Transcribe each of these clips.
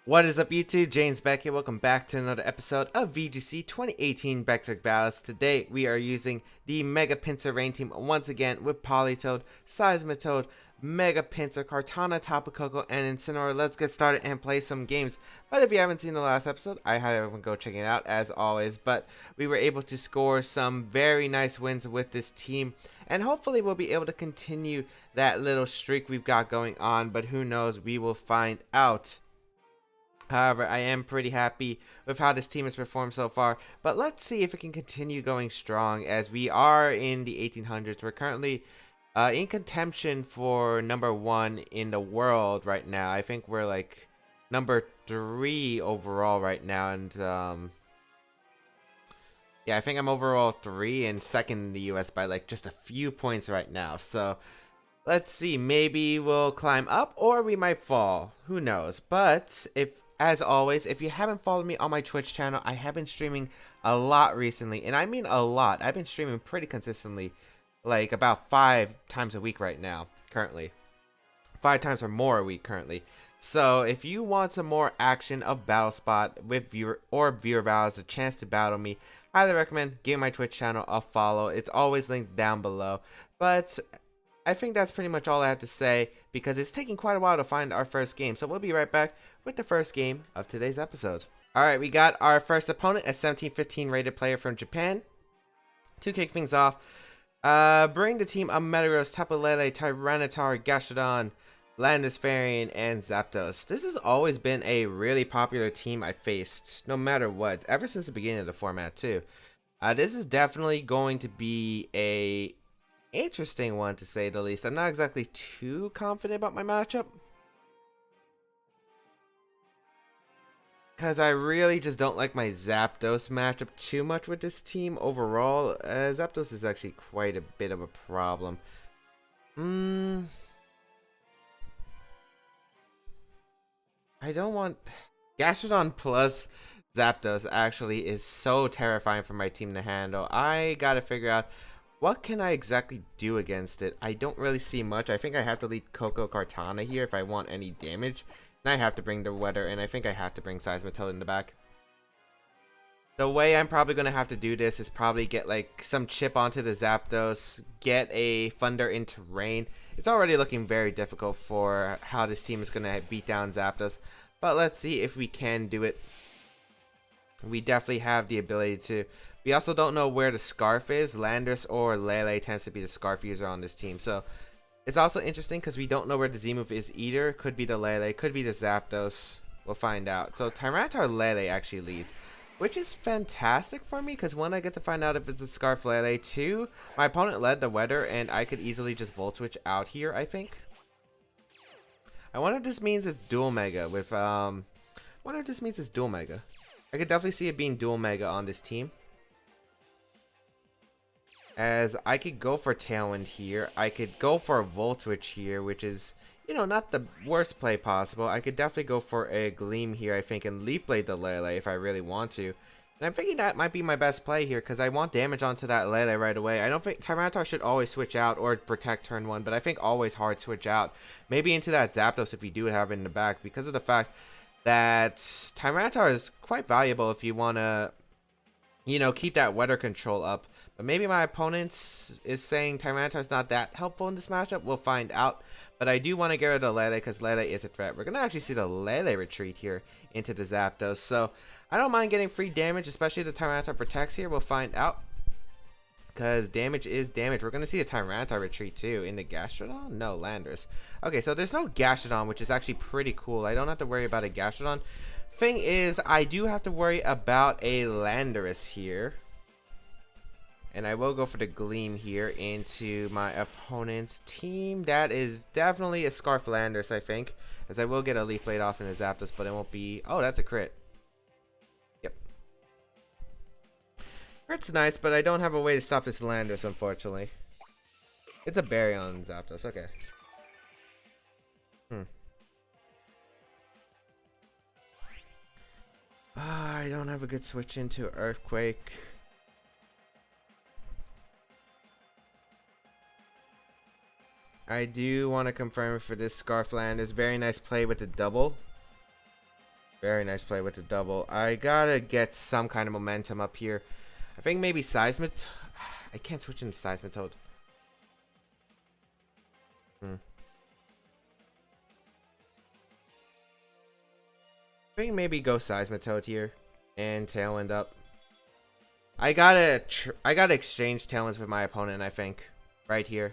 What is up, YouTube? James back here. Welcome back to another episode of VGC 2018 Baek Battles. Today we are using the Mega Pinsir rain team once again with Politoed, Seismitoad, Mega Pinsir, Kartana, Tapu Koko, and Incineroar. Let's get started and play some games. But if you haven't seen the last episode, I highly recommend go check it out as always. But we were able to score some very nice wins with this team, and hopefully we'll be able to continue that little streak we've got going on. But who knows? We will find out. However, I am pretty happy with how this team has performed so far, but let's see if it can continue going strong as we are in the 1800s. We're currently in contention for #1 in the world right now. I think we're like #3 overall right now, and yeah, I think I'm overall 3 and second in the US by like just a few points right now. So let's see, maybe we'll climb up or we might fall. Who knows? But as always, if you haven't followed me on my Twitch channel, I have been streaming a lot recently, and I mean a lot. I've been streaming pretty consistently, like about 5 times a week right now, currently. 5 times or more a week currently. So if you want some more action of Battle Spot with viewer battles, a chance to battle me, highly recommend giving my Twitch channel a follow. It's always linked down below. But I think that's pretty much all I have to say, because it's taking quite a while to find our first game. So we'll be right back with the first game of today's episode. Alright, we got our first opponent, a 17-15 rated player from Japan. To kick things off, bring the team of Metagross, Tapu Lele, Tyranitar, Gastrodon, Landorus Variant, and Zapdos. This has always been a really popular team I faced, no matter what, ever since the beginning of the format too. This is definitely going to be a interesting one, to say the least. I'm not exactly too confident about my matchup, because I really just don't like my Zapdos matchup too much with this team overall. Zapdos is actually quite a bit of a problem. I don't want... Gastrodon plus Zapdos actually is so terrifying for my team to handle. I gotta figure out what can I exactly do against it. I don't really see much. I think I have to lead Koko Kartana here if I want any damage. And I have to bring the Weather, and I think I have to bring Seismitoad in the back. The way I'm probably going to have to do this is probably get like some chip onto the Zapdos, get a Thunder into Rain. It's already looking very difficult for how this team is going to beat down Zapdos. But let's see if we can do it. We definitely have the ability to. We also don't know where the Scarf is. Landorus or Lele tends to be the Scarf user on this team. So it's also interesting because we don't know where the Z-move is either. Could be the Lele, could be the Zapdos. We'll find out. So Tyranitar Lele actually leads, which is fantastic for me, because one, I get to find out if it's a Scarf Lele. 2, my opponent led the Weather, and I could easily just Volt Switch out here, I think. I wonder if this means it's Dual Mega with, I wonder if this means it's Dual Mega. I could definitely see it being Dual Mega on this team, as I could go for Tailwind here. I could go for a Volt Switch here, which is, you know, not the worst play possible. I could definitely go for a Gleam here, I think, and Leaf Blade the Lele if I really want to. And I'm thinking that might be my best play here, because I want damage onto that Lele right away. I don't think Tyranitar should always switch out or protect turn 1, but I think always hard switch out. Maybe into that Zapdos if you do have it in the back, because of the fact that Tyranitar is quite valuable if you want to, you know, keep that weather control up. But maybe my opponent is saying Tyranitar's not that helpful in this matchup. We'll find out. But I do want to get rid of Lele, because Lele is a threat. We're going to actually see the Lele retreat here into the Zapdos. So I don't mind getting free damage, especially if the Tyranitar protects here. We'll find out, because damage is damage. We're going to see a Tyranitar retreat too. In the Gastrodon? No, Landorus. Okay, so there's no Gastrodon, which is actually pretty cool. I don't have to worry about a Gastrodon. Thing is, I do have to worry about a Landorus here. And I will go for the Gleam here into my opponent's team. That is definitely a Scarf Landorus, I think, as I will get a Leaf Blade off in a Zapdos, but it won't be... Oh, that's a crit. Yep. Crit's nice, but I don't have a way to stop this Landorus, unfortunately. It's a Berry on Zapdos, okay. I don't have a good switch into Earthquake. I do want to confirm for this Scarfland. It's very nice play with the double. Very nice play with the double. I gotta get some kind of momentum up here. I think maybe Seismitoad. I can't switch into Seismitoad. I think maybe go Seismitoad here and Tailwind up. I gotta exchange Tailwinds with my opponent, I think, right here.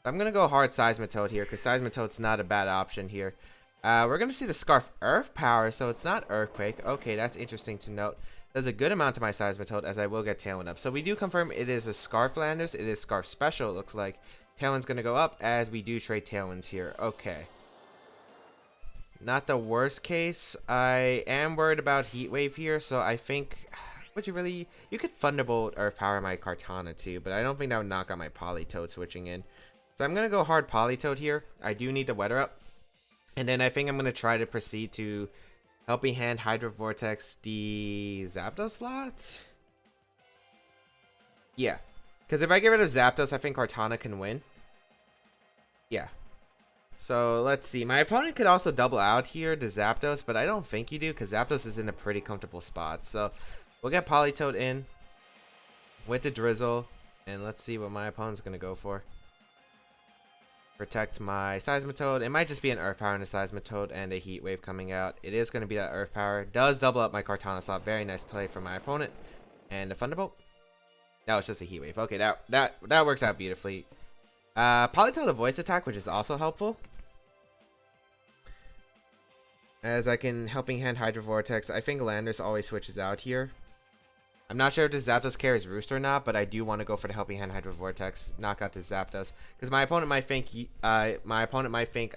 I'm gonna go hard Seismitoad here because Seismitoad's not a bad option here. We're gonna see the Scarf Earth Power, so it's not Earthquake. Okay, that's interesting to note. Does a good amount to my Seismitoad, as I will get Tailwind up. So we do confirm it is a Scarf Landers. It is Scarf Special, it looks like. Tailwind's gonna go up as we do trade Tailwinds here. Okay. Not the worst case. I am worried about Heat Wave here, so I think... Would you really... You could Thunderbolt Earth Power my Kartana too, but I don't think that would knock out my Politoed switching in. So I'm going to go hard Politoed here. I do need the Weather Up. And then I think I'm going to try to proceed to Helping Hand, Hydro Vortex, the Zapdos slot? Yeah. Because if I get rid of Zapdos, I think Kartana can win. Yeah. So let's see. My opponent could also double out here to Zapdos, but I don't think you do because Zapdos is in a pretty comfortable spot. So we'll get Politoed in with the Drizzle, and let's see what my opponent's going to go for. Protect my Seismitoad. It might just be an Earth Power and a Seismitoad and a Heat Wave coming out. It is going to be that Earth Power. Does double up my Kartana slot. Very nice play from my opponent. And a Thunderbolt. No, it's just a Heat Wave. Okay, that works out beautifully. Politoed a Voice Attack, which is also helpful. As I can Helping Hand Hydro Vortex. I think Landers always switches out here. I'm not sure if the Zapdos carries Roost or not, but I do want to go for the Helping Hand Hydro Vortex. Knock out the Zapdos. Because my opponent might think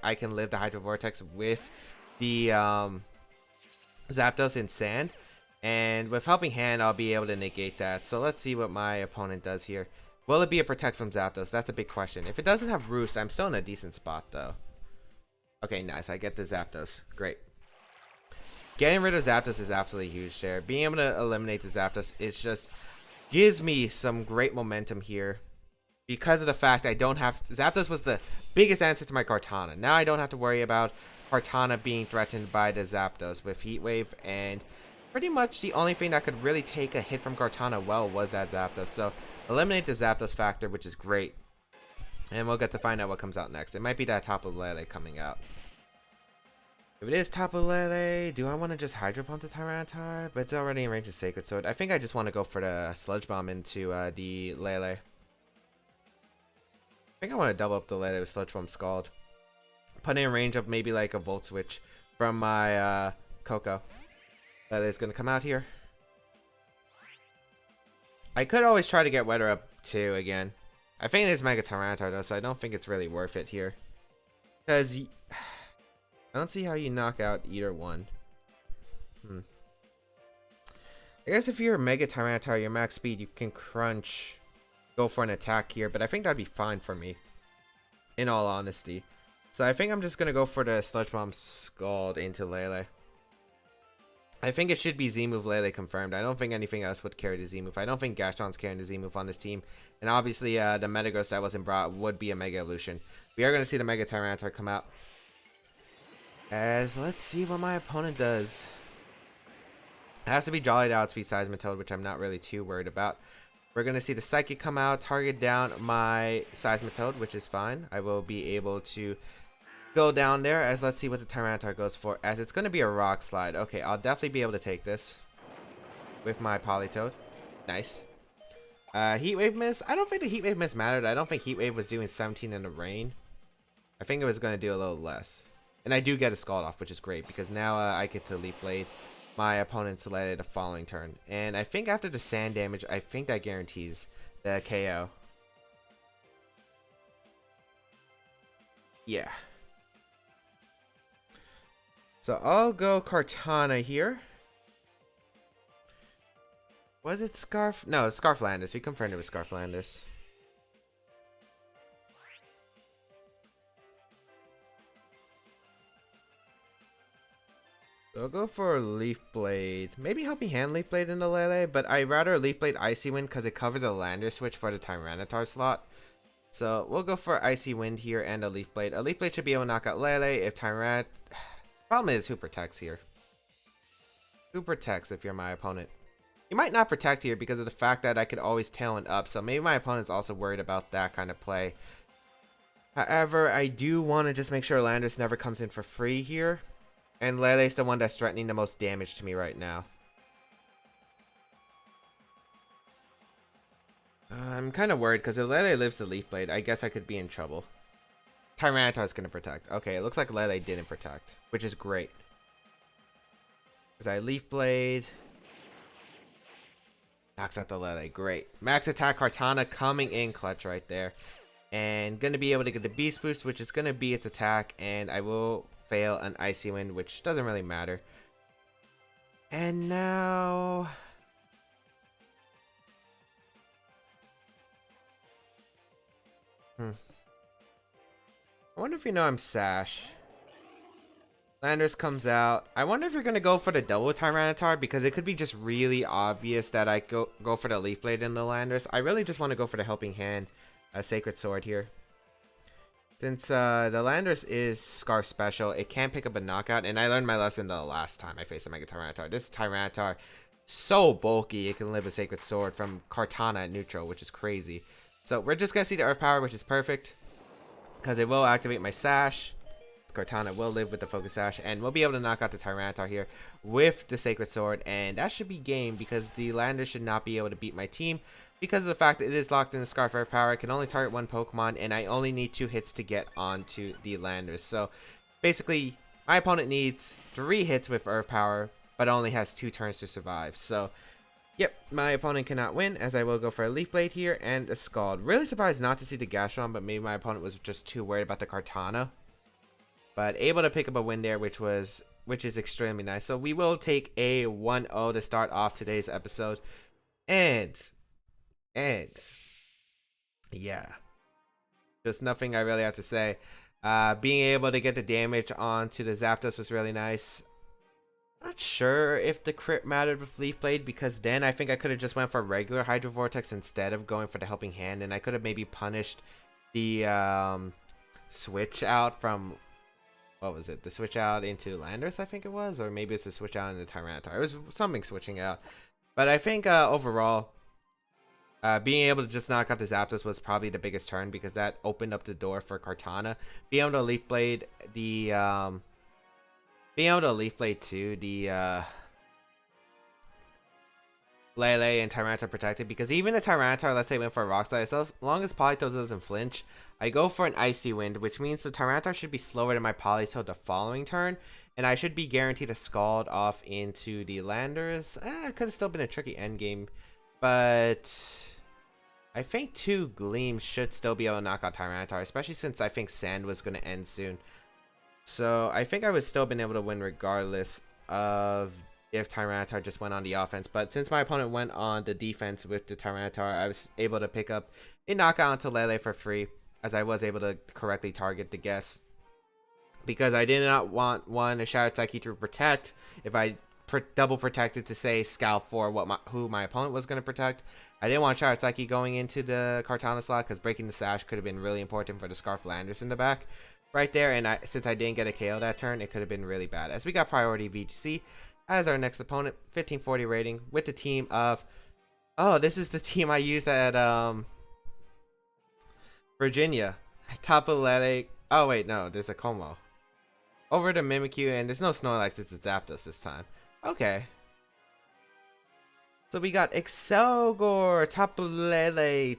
I can live the Hydro Vortex with the Zapdos in Sand. And with Helping Hand, I'll be able to negate that. So let's see what my opponent does here. Will it be a Protect from Zapdos? That's a big question. If it doesn't have Roost, I'm still in a decent spot, though. Okay, nice. I get the Zapdos. Great. Getting rid of Zapdos is absolutely huge there. Being able to eliminate the Zapdos is just gives me some great momentum here. Because of the fact I don't have... Zapdos was the biggest answer to my Kartana. Now I don't have to worry about Kartana being threatened by the Zapdos with Heat Wave. And pretty much the only thing that could really take a hit from Kartana well was that Zapdos. So eliminate the Zapdos factor, which is great. And we'll get to find out what comes out next. It might be that Tapu Lele coming out. If it is Tapu Lele, do I want to just Hydro Pump the Tyranitar? But it's already in range of Sacred Sword. I think I just want to go for the Sludge Bomb into the Lele. I think I want to double up the Lele with Sludge Bomb Scald. Put in range of maybe like a Volt Switch from my Coco. Lele's going to come out here. I could always try to get Weather Up too again. I think it is Mega Tyranitar though, so I don't think it's really worth it here. Because... I don't see how you knock out either one. I guess if you're a Mega Tyranitar, your max speed, you can crunch, go for an attack here, but I think that'd be fine for me, in all honesty. So I think I'm just gonna go for the Sludge Bomb Scald into Lele. I think it should be Z-Move Lele confirmed. I don't think anything else would carry the Z-Move. I don't think Gashon's carrying the Z-Move on this team. And obviously, the Metagross that wasn't brought would be a Mega Evolution. We are gonna see the Mega Tyranitar come out. As let's see what my opponent does. It has to be Jolly Outspeed Seismitoad, which I'm not really too worried about. We're going to see the Psychic come out, target down my Seismitoad, which is fine. I will be able to go down there, as let's see what the Tyranitar goes for, as it's going to be a Rock Slide. Okay, I'll definitely be able to take this with my Politoed. Nice. Heat Wave Miss. I don't think the Heat Wave Miss mattered. I don't think Heat Wave was doing 17 in the rain. I think it was going to do a little less. And I do get a Scald off, which is great, because now I get to Leaf Blade my opponent's Lele the following turn. And I think after the sand damage, I think that guarantees the KO. Yeah. So I'll go Kartana here. Was it Scarf? No, it's Scarf Landers. We confirmed it was Scarf Landers. So I'll go for Leaf Blade. Maybe Helping Hand Leaf Blade into Lele, but I'd rather Leaf Blade Icy Wind because it covers a Lander switch for the Tyranitar slot. So we'll go for Icy Wind here and a Leaf Blade. A Leaf Blade should be able to knock out Lele if Tyrant... Problem is, who protects here? Who protects if you're my opponent? You might not protect here because of the fact that I could always Tailwind up, so maybe my opponent's also worried about that kind of play. However, I do want to just make sure Landorus never comes in for free here. And Lele's the one that's threatening the most damage to me right now. I'm kind of worried because if Lele lives the Leaf Blade, I guess I could be in trouble. Tyranitar's going to protect. Okay, it looks like Lele didn't protect, which is great. Because I Leaf Blade. Knocks out the Lele. Great. Max attack Kartana coming in clutch right there. And going to be able to get the Beast Boost, which is going to be its attack. And I will fail an Icy Wind, which doesn't really matter. And now... I wonder if you know I'm Sash. Landorus comes out. I wonder if you're going to go for the double Tyranitar because it could be just really obvious that I go for the Leaf Blade in the Landorus. I really just want to go for the Helping Hand, Sacred Sword here. Since the Landorus is Scarf Special, it can pick up a knockout, and I learned my lesson the last time I faced a Mega Tyranitar. This Tyranitar, so bulky, it can live a Sacred Sword from Kartana at neutral, which is crazy. So we're just going to see the Earth Power, which is perfect, because it will activate my Sash. Kartana will live with the Focus Sash, and we'll be able to knock out the Tyranitar here with the Sacred Sword, and that should be game because the Landorus should not be able to beat my team because of the fact that it is locked in the Scarf Earth Power. I can only target one Pokemon, and I only need 2 hits to get onto the Landorus. So basically, my opponent needs 3 hits with Earth Power, but only has 2 turns to survive. So yep, my opponent cannot win, as I will go for a Leaf Blade here and a Scald. Really surprised not to see the Garchomp, but maybe my opponent was just too worried about the Kartana. But able to pick up a win there, which is extremely nice. So we will take a 1-0 to start off today's episode. And yeah, just nothing I really have to say. Being able to get the damage onto the Zapdos was really nice. Not sure if the crit mattered with Leaf Blade, because then I think I could have just went for regular Hydro Vortex instead of going for the Helping Hand, and I could have maybe punished the switch out from... what was it? The switch out into Landorus, I think it was? Or maybe it's the switch out into Tyranitar. It was something switching out. But I think overall, being able to just knock out the Zapdos was probably the biggest turn because that opened up the door for Kartana. Being able to Leaf Blade the... being able to Leaf Blade too, the... Lele and Tyranitar protected, because even the Tyranitar, let's say, went for a Rock Slide, as long as Politoed doesn't flinch, I go for an Icy Wind, which means the Tyranitar should be slower than my Politoed the following turn, and I should be guaranteed to Scald off into the Landorus. It could have still been a tricky endgame, but I think 2 Gleams should still be able to knock out Tyranitar, especially since I think Sand was going to end soon. So I think I would still been able to win regardless of if Tyranitar just went on the offense. But since my opponent went on the defense with the Tyranitar, I was able to pick up a knockout onto Lele for free, as I was able to correctly target the guess. Because I did not want a Shadow Psyche to protect. If I double protected to say scout for who my opponent was going to protect, I didn't want Shadow Psyche going into the Kartana slot, because breaking the Sash could have been really important for the Scarf Landorus in the back right there. And since I didn't get a KO that turn, it could have been really bad. As we got priority VGC as our next opponent, 1540 rating with the team of... oh, this is the team I used at Virginia. Tapu Lele. Oh wait, no, there's a Como. Over to Mimikyu, and there's no Snorlax, it's a Zapdos this time. Okay. So we got Accelgor, Tapu Lele,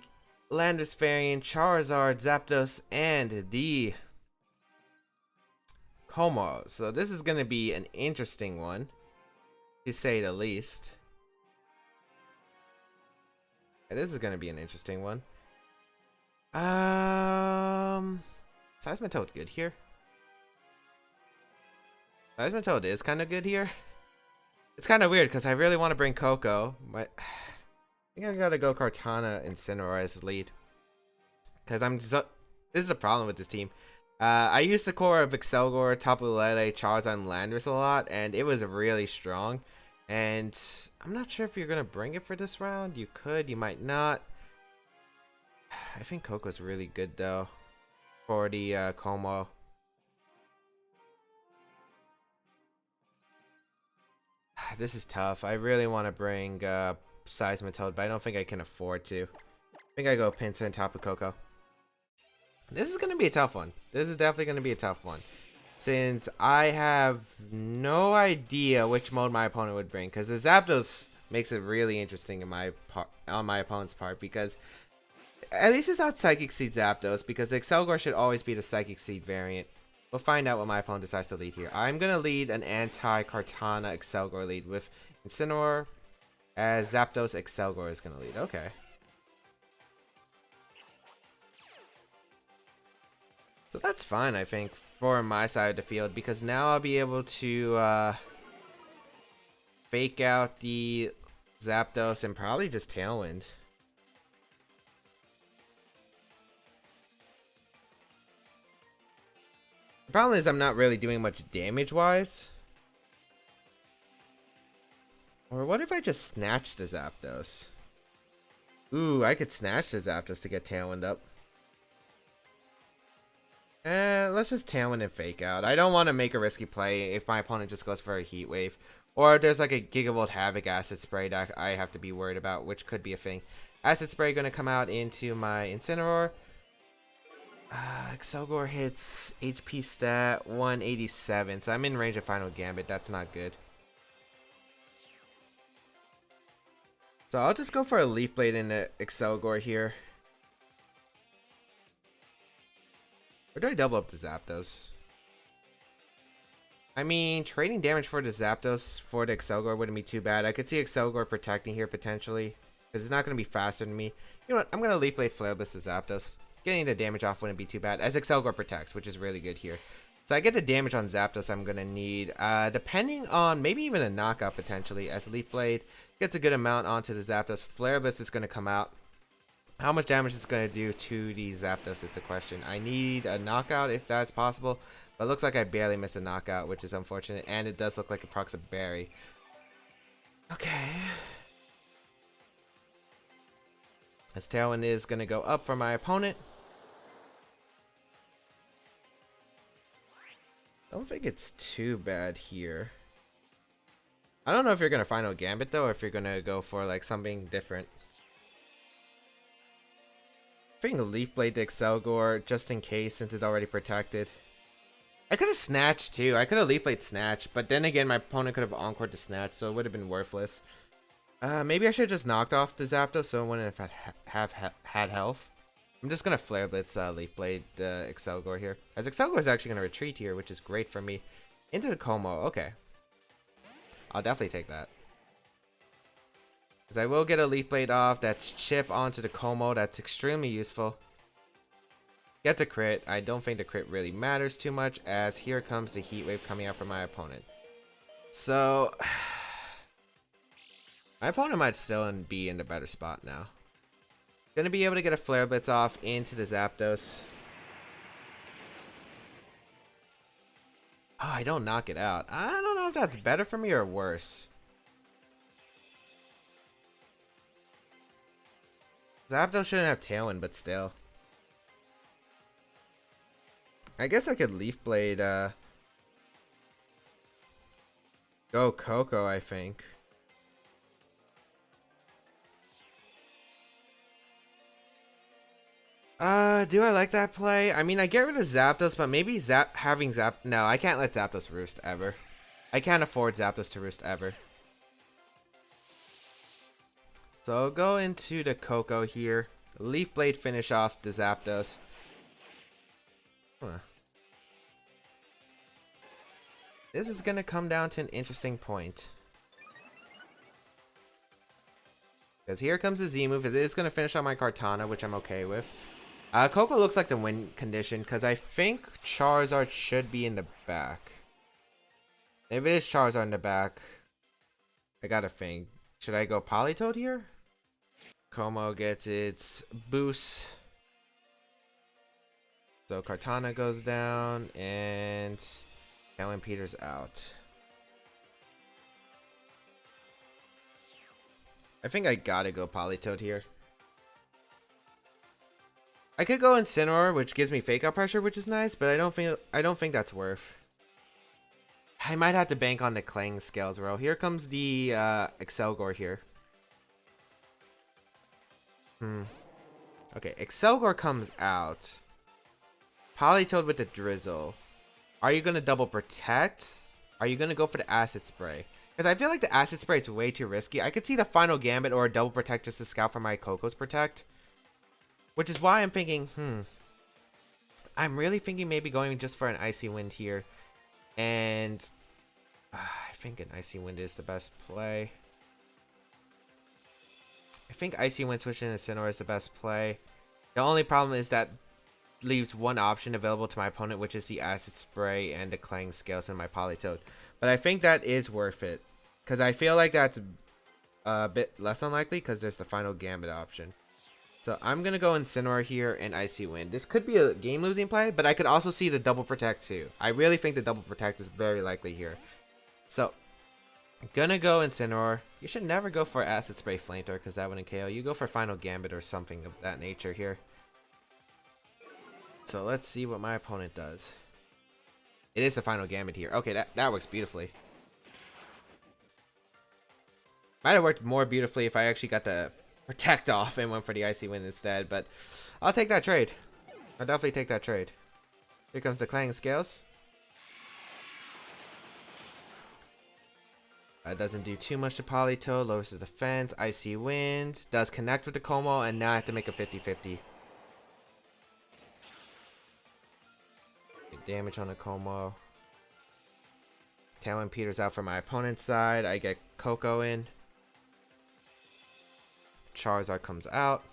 Landorus variant, Charizard, Zapdos, and the Como. So this is going to be an interesting one, to say the least. Yeah, this is going to be an interesting one. Seismitoad good here? Seismitoad is kind of good here. It's kind of weird because I really want to bring Coco. But I think I gotta go Kartana Incineroar's lead. Because this is a problem with this team. I used the core of Accelgor, Tapu Lele, Charizard, and Landorus a lot, and it was really strong. And I'm not sure if you're gonna bring it for this round. You could, you might not. I think Coco's really good though for the Como. This is tough. I really want to bring Seismitoad, but I don't think I can afford to. I think I go Pinsir on top of Coco. This is going to be a tough one. This is definitely going to be a tough one. Since I have no idea which mode my opponent would bring. Because the Zapdos makes it really interesting in on my opponent's part. Because at least it's not Psychic Seed Zapdos. Because the Accelgor should always be the Psychic Seed variant. We'll find out what my opponent decides to lead here. I'm going to lead an anti-Kartana Accelgor lead with Incineroar. As Zapdos Accelgor is going to lead. Okay. So that's fine, I think, for my side of the field, because now I'll be able to fake out the Zapdos and probably just Tailwind. The problem is I'm not really doing much damage-wise. Or what if I just snatched the Zapdos? Ooh, I could snatch the Zapdos to get Tailwind up. Let's just Tailwind and fake out. I don't want to make a risky play if my opponent just goes for a Heat Wave. Or there's like a Gigavolt Havoc Acid Spray that I have to be worried about, which could be a thing. Acid Spray going to come out into my Incineroar. Accelgor hits HP stat 187, so I'm in range of Final Gambit. That's not good. So I'll just go for a Leaf Blade in the Accelgor here. Or do I double up the Zapdos? I mean, trading damage for the Zapdos for the Accelgor wouldn't be too bad. I could see Accelgor protecting here potentially. Because it's not going to be faster than me. You know what? I'm going to Leaf Blade Flare Blitz the Zapdos. Getting the damage off wouldn't be too bad. As Accelgor protects, which is really good here. So I get the damage on Zapdos I'm going to need. Depending on maybe even a knockout potentially. As Leaf Blade gets a good amount onto the Zapdos. Flare Blitz is going to come out. How much damage it's going to do to the Zapdos is the question. I need a knockout if that's possible. But it looks like I barely missed a knockout, which is unfortunate. And it does look like it procs a berry. Okay. This Tailwind is going to go up for my opponent. I don't think it's too bad here. I don't know if you're going to Final Gambit though, or if you're going to go for like something different. I think the Leaf Blade to Accelgor just in case, since it's already protected. I could have Snatched too. I could have Leaf Blade Snatch, but then again my opponent could have Encored to Snatch, so it would have been worthless. Maybe I should have just knocked off the Zapdos so it wouldn't have had health. I'm just going to Flare Blitz Leaf Blade Accelgor here. As Accelgor is actually going to retreat here, which is great for me. Into the Como, okay. I'll definitely take that. Because I will get a Leaf Blade off. That's Chip onto the Como. That's extremely useful. Gets a crit. I don't think the crit really matters too much, as here comes the Heat Wave coming out from my opponent. So, my opponent might still be in the better spot now. Gonna be able to get a Flare Blitz off into the Zapdos. Oh, I don't knock it out. I don't know if that's better for me or worse. Zapdos shouldn't have Tailwind, but still. I guess I could Leaf Blade, go Coco, I think. Do I like that play? I mean, I get rid of Zapdos, but maybe no, I can't let Zapdos roost ever. I can't afford Zapdos to roost ever. So I'll go into the Coco here. Leaf Blade finish off the Zapdos. Huh. This is gonna come down to an interesting point. Because here comes the Z move. It is gonna finish on my Kartana, which I'm okay with. Coco looks like the win condition, because I think Charizard should be in the back. If it is Charizard in the back, I gotta think. Should I go Politoed here? Como gets its boost. So Kartana goes down, and Ellen Peters out. I think I gotta go Politoed here. I could go Incineroar, which gives me Fake Out Pressure, which is nice, but I don't think that's worth. I might have to bank on the Clang Scales roll. Here comes the Accelgor here. Okay, Accelgor comes out. Politoed with the Drizzle. Are you going to double protect? Are you going to go for the Acid Spray? Because I feel like the Acid Spray is way too risky. I could see the final Gambit or a double protect just to scout for my Coco's Protect. Which is why I'm thinking, I'm really thinking maybe going just for an Icy Wind here. And I think an Icy Wind is the best play. I think Icy Wind switching to Incineroar is the best play. The only problem is that leaves one option available to my opponent, which is the Acid Spray and the Clang Scales in my Politoed. But I think that is worth it. Because I feel like that's a bit less unlikely because there's the final Gambit option. So I'm going to go Incineroar here and Icy Wind. This could be a game-losing play, but I could also see the double protect too. I really think the double protect is very likely here. So I'm going to go Incineroar. You should never go for Acid Spray Flamethrower because that wouldn't KO. You go for Final Gambit or something of that nature here. So let's see what my opponent does. It is the Final Gambit here. Okay, that works beautifully. Might have worked more beautifully if I actually got the protect off and went for the Icy Wind instead, but I'll take that trade. I'll definitely take that trade. Here comes the Clang Scales. That doesn't do too much to Politoed, lowers the defense. Icy Wind does connect with the Como, and now I have to make a 50-50. Get damage on the Como. Tailwind peters out from my opponent's side. I get Coco in. Charizard comes out.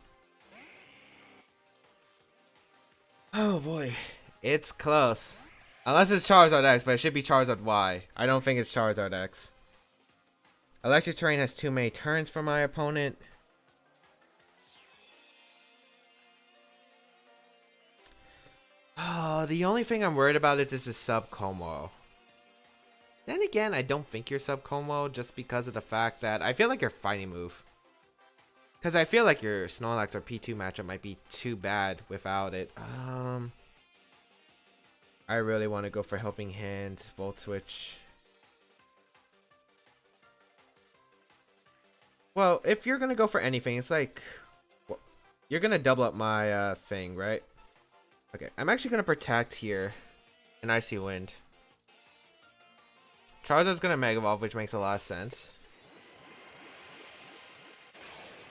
Oh boy, it's close. Unless it's Charizard X, but it should be Charizard Y. I don't think it's Charizard X. Electric Terrain has too many turns for my opponent. Oh, the only thing I'm worried about is the sub Como. Then again, I don't think you're sub Como just because of the fact that I feel like your fighting move. Because I feel like your Snorlax or P2 matchup might be too bad without it. I really want to go for Helping Hand, Volt Switch. Well, if you're going to go for anything, it's like, well, you're going to double up my thing, right? Okay, I'm actually going to protect here an Icy Wind. Charizard's going to Mega Evolve, which makes a lot of sense.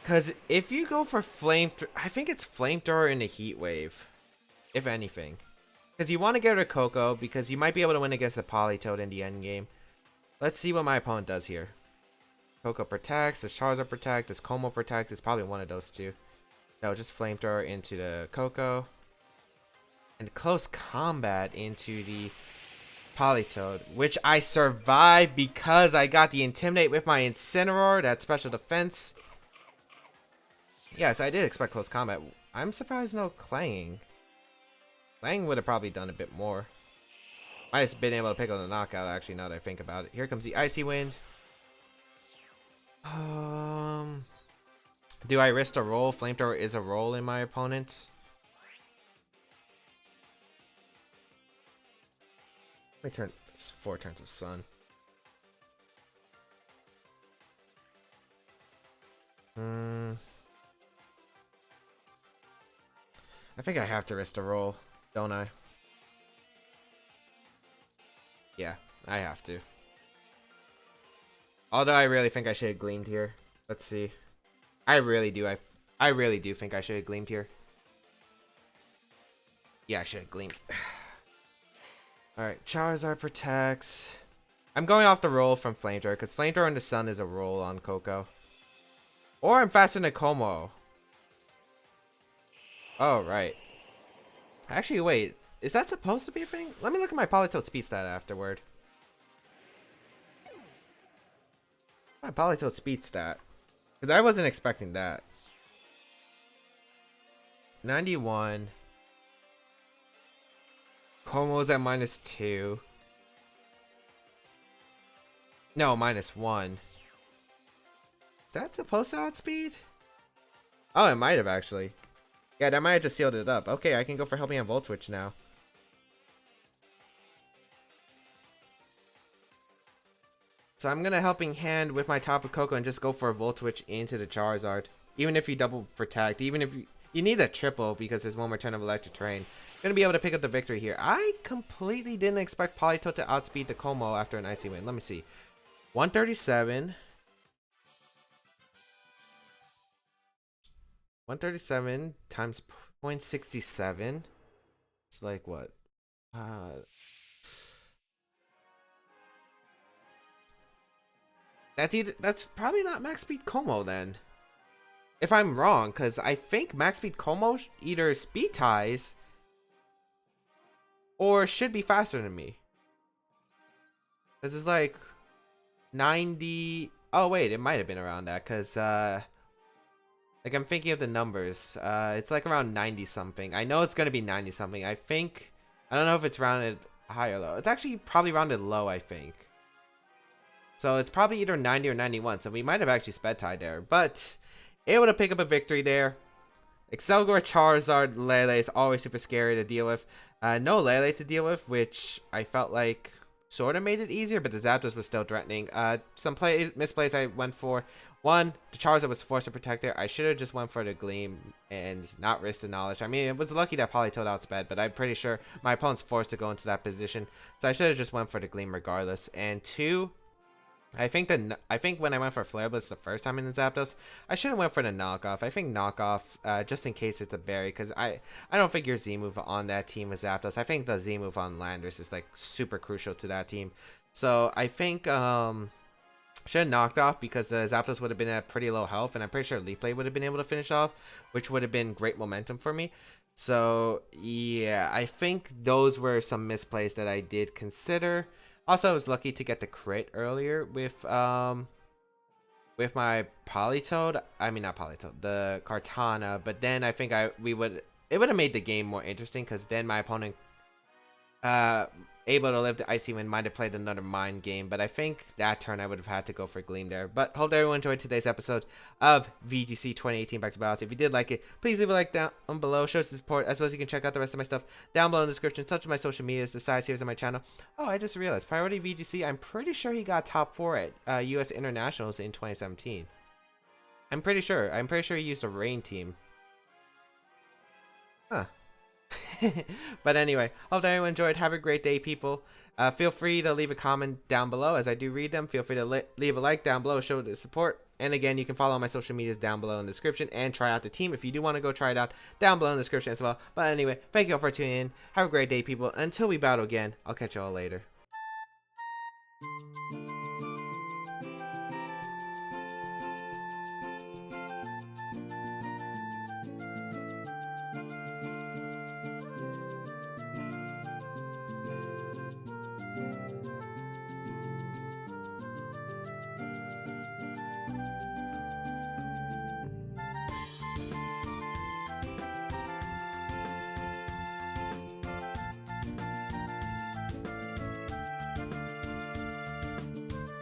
Because if you go for I think it's Flamethrower in the Heat Wave, if anything. Because you want to get rid of Coco, because you might be able to win against the Politoed in the end game. Let's see what my opponent does here. Coco protects, does Charizard protect, does Como protect? It's probably one of those two. No, just Flamethrower into the Coco. And Close Combat into the Politoed, which I survived because I got the Intimidate with my Incineroar, that special defense. Yes, I did expect Close Combat. I'm surprised no Clanging. Clanging would have probably done a bit more. Might have been able to pick up the knockout, actually, now that I think about it. Here comes the Icy Wind. Do I risk a roll? Flamethrower is a roll in my opponent. Let me turn 4 turns of Sun. I think I have to risk a roll, don't I? Yeah, I have to. Although I really think I should have gleamed here. Let's see. I really do. I really do think I should have gleamed here. Yeah, I should have gleamed. Alright, Charizard protects. I'm going off the roll from Flamethrower, because Flamethrower in the Sun is a roll on Coco. Or I'm faster than Como. Oh, right. Actually, wait. Is that supposed to be a thing? Let me look at my Politoed speed stat afterward. My Politoed speed stat. Because I wasn't expecting that. 91. Como's at -2. No, -1. Is that supposed to outspeed? Oh, it might have actually. Yeah, that might have just sealed it up. Okay, I can go for Helping Hand Volt Switch now. So I'm going to Helping Hand with my Tapu Koko and just go for a Volt Switch into the Charizard. Even if you double protect, even if you need a triple because there's one more turn of Electric Terrain. Going to be able to pick up the victory here. I completely didn't expect Politoed to outspeed the Como after an Icy Wind. Let me see. 137. 137 times 0.67. It's like what? That's probably not max speed Como then. If I'm wrong, because I think max speed Como either speed ties or should be faster than me. This is like 90. Oh wait, it might have been around that because like I'm thinking of the numbers. It's like around 90 something. I know it's gonna be 90 something. I don't know if it's rounded high or low. It's actually probably rounded low, I think. So it's probably either 90 or 91. So we might have actually sped tied there, but able to pick up a victory there. Accelgor, Charizard, Lele is always super scary to deal with. No Lele to deal with, which I felt like sort of made it easier, but the Zapdos was still threatening. Some misplays I went for. One, the Charizard was forced to protect it. I should have just went for the Gleam and not risked the Knowledge. I mean, it was lucky that Politoed outsped, but I'm pretty sure my opponent's forced to go into that position. So I should have just went for the Gleam regardless. And two, I think when I went for Flare Blitz the first time in the Zapdos, I should have went for the knockoff. I think knockoff, just in case it's a berry, because I don't think your Z move on that team with Zapdos. I think the Z move on Landorus is like super crucial to that team. So I think should have knocked off because Zapdos would have been at pretty low health, and I'm pretty sure Leaf Blade would have been able to finish off, which would have been great momentum for me. So yeah, I think those were some misplays that I did consider. Also, I was lucky to get the crit earlier with my Politoed. I mean, not Politoed, the Kartana. But then I think it would have made the game more interesting because then my opponent able to live the Icy Wind might have played another mind game. But I think that turn I would have had to go for Gleam there. But hope everyone enjoyed today's episode of VGC 2018 Back to Battles. If you did like it, please leave a like down below. Show some support, as well as you can check out the rest of my stuff down below in the description, such as my social medias, the size here on my channel. Oh, I just realized, Priority VGC, I'm pretty sure he got top 4 at US Internationals in 2017. I'm pretty sure. I'm pretty sure he used a rain team. Huh. But anyway, hope everyone enjoyed. Have a great day, people. Feel free to leave a comment down below as I do read them. Feel free to leave a like down below, show the support. And again, you can follow my social medias down below in the description and try out the team if you do want to go try it out down below in the description as well. But anyway, thank you all for tuning in. Have a great day, people. Until we battle again, I'll catch you all later.